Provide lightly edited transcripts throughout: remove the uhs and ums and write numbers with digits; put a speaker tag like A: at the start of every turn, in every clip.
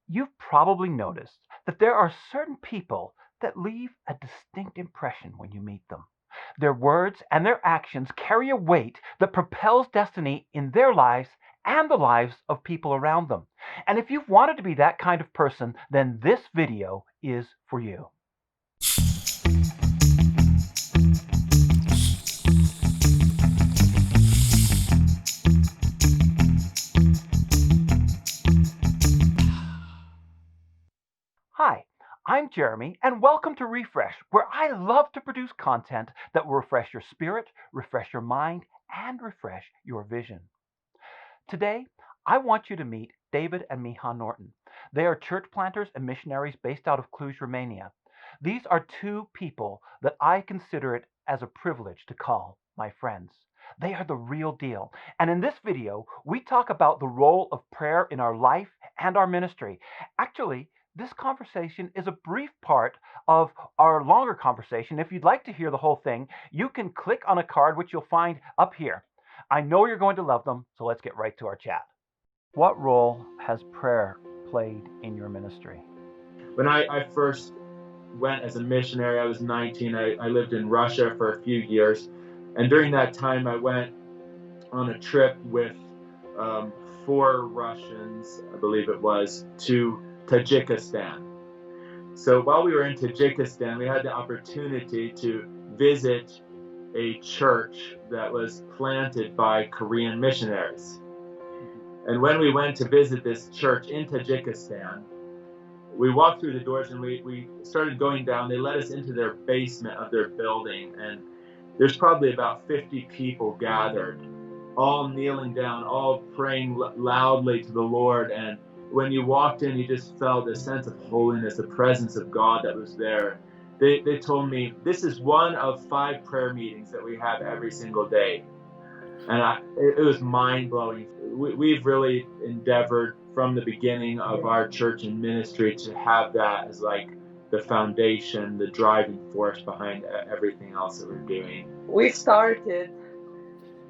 A: You've probably noticed that there are certain people that leave a distinct impression when you meet them. Their words and their actions carry a weight that propels destiny in their lives and the lives of people around them. And if you've wanted to be that kind of person, then this video is for you. Hi, I'm Jeremy, and welcome to Refresh, where I love to produce content that will refresh your spirit, refresh your mind, and refresh your vision. Today, I want you to meet David and Miha Norton. They are church planters and missionaries based out of Cluj, Romania. These are two people that I consider it as a privilege to call my friends. They are the real deal. And in this video, we talk about the role of prayer in our life and our ministry. Actually, this conversation is a brief part of our longer conversation. If you'd like to hear the whole thing, you can click on a card which you'll find up here. I know you're going to love them, so let's get right to our chat. What role has prayer played in your ministry?
B: When I first went as a missionary, I was 19. I lived in Russia for a few years. And during that time, I went on a trip with 4 Russians, I believe it was, to Tajikistan. So while we were in Tajikistan, we had the opportunity to visit a church that was planted by Korean missionaries. And when we went to visit this church in Tajikistan, we walked through the doors and we started going down. They led us into their basement of their building, and there's probably about 50 people gathered, all kneeling down, all praying loudly to the Lord. And when you walked in, you just felt a sense of holiness, the presence of God that was there. They told me, this is one of 5 prayer meetings that we have every single day. And it was mind-blowing. We've really endeavored from the beginning of our church and ministry to have that as like the foundation, the driving force behind everything else that we're doing.
C: We started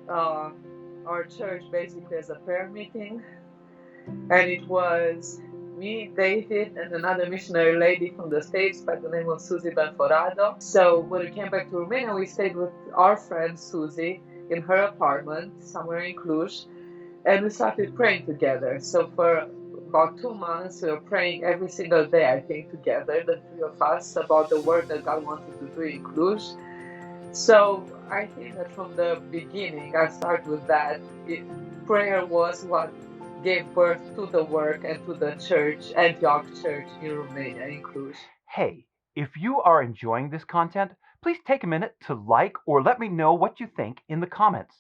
C: our church basically as a prayer meeting, and it was me, David, and another missionary lady from the States by the name of Susie Benforado. So when we came back to Romania, we stayed with our friend Susie in her apartment somewhere in Cluj, and we started praying together. So for about 2 months, we were praying every single day, I think, together, the 3 of us, about the work that God wanted to do in Cluj. So I think that from the beginning, I started with that. Prayer was what gave birth to the work and to the church, Antioch Church in Romania, in Cluj.
A: Hey, if you are enjoying this content, please take a minute to like or let me know what you think in the comments.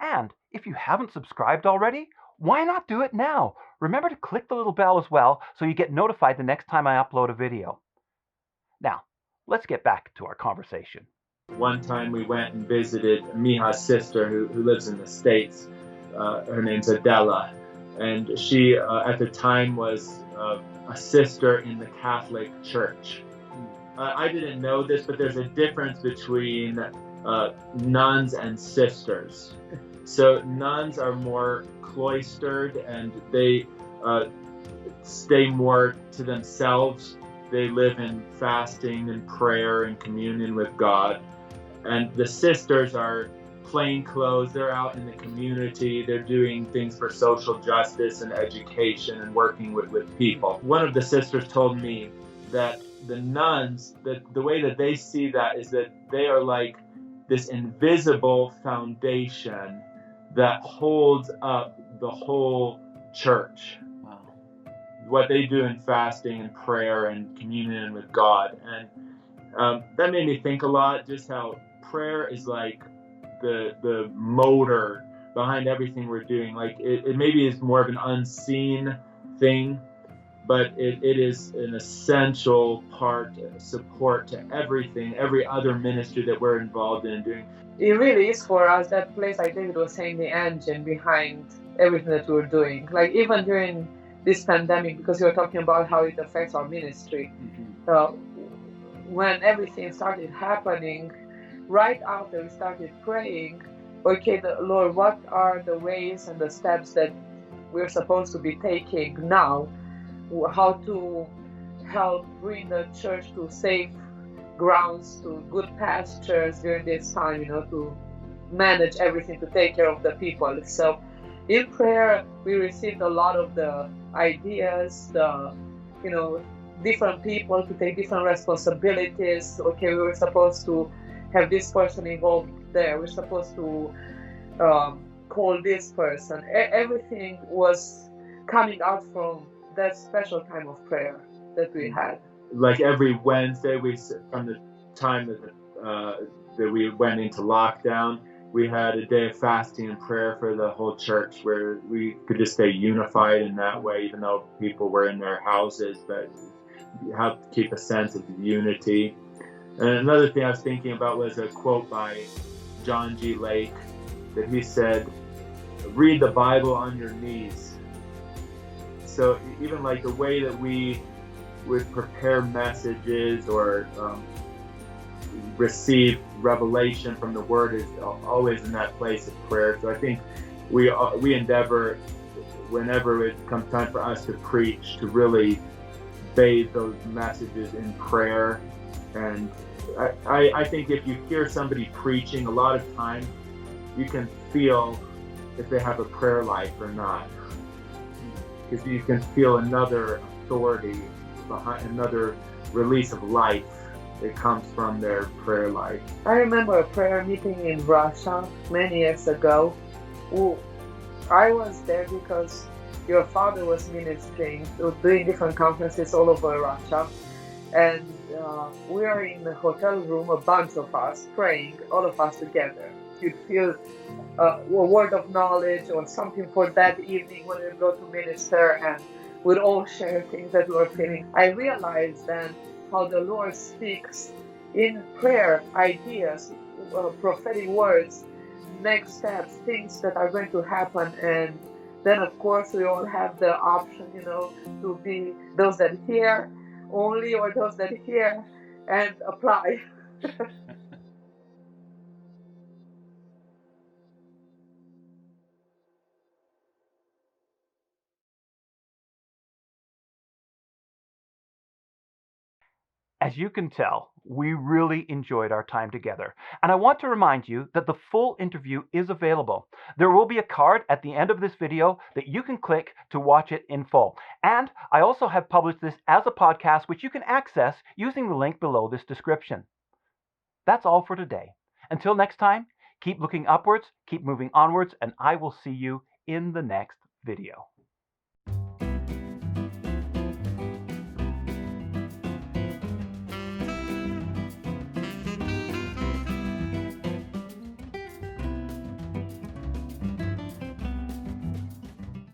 A: And if you haven't subscribed already, why not do it now? Remember to click the little bell as well so you get notified the next time I upload a video. Now, let's get back to our conversation.
B: One time we went and visited Miha's sister who lives in the States. Her name's Adela. And she, at the time, was a sister in the Catholic Church. I didn't know this, but there's a difference between nuns and sisters. So nuns are more cloistered and they stay more to themselves. They live in fasting and prayer and communion with God. And the sisters are plain clothes. They're out in the community. They're doing things for social justice and education and working with people. One of the sisters told me that the nuns, the way that they see that is that they are like this invisible foundation that holds up the whole church.
A: Wow.
B: What they do in fasting and prayer and communion with God. And that made me think a lot, just how prayer is like the motor behind everything we're doing. Like it maybe is more of an unseen thing, but it is an essential part, support to everything, every other ministry that we're involved in doing.
C: It really is for us that place, like David was saying, the engine behind everything that we're doing. Like even during this pandemic, because you were talking about how it affects our ministry. When everything started happening, right after we started praying, okay, Lord, what are the ways and the steps that we're supposed to be taking now how to help bring the church to safe grounds, to good pastures during this time, to manage everything, to take care of the people. So in prayer, we received a lot of the ideas, you know, different people to take different responsibilities. Okay, we were supposed to have this person involved there. We're supposed to call this person. Everything was coming out from that special time of prayer that we had.
B: Like every Wednesday, from the time that we went into lockdown, we had a day of fasting and prayer for the whole church, where we could just stay unified in that way, even though people were in their houses, but helped keep a sense of unity. And another thing I was thinking about was a quote by John G. Lake, that he said, "Read the Bible on your knees." So even like the way that we would prepare messages or receive revelation from the Word is always in that place of prayer. So I think we endeavor, whenever it comes time for us to preach, to really bathe those messages in prayer. And I think if you hear somebody preaching, a lot of times you can feel if they have a prayer life or not, because you can feel another authority behind, another release of life that comes from their prayer life.
C: I remember a prayer meeting in Russia many years ago. I was there because your father was ministering, doing different conferences all over Russia. And we were in the hotel room, a bunch of us, praying, all of us together. You'd feel a word of knowledge or something for that evening when we go to minister, and we'd all share things that we were feeling. I realized then how the Lord speaks in prayer, ideas, prophetic words, next steps, things that are going to happen. And then, of course, we all have the option, to be those that hear only or those that hear and apply.
A: As you can tell, we really enjoyed our time together. And I want to remind you that the full interview is available. There will be a card at the end of this video that you can click to watch it in full. And I also have published this as a podcast, which you can access using the link below this description. That's all for today. Until next time, keep looking upwards, keep moving onwards, and I will see you in the next video.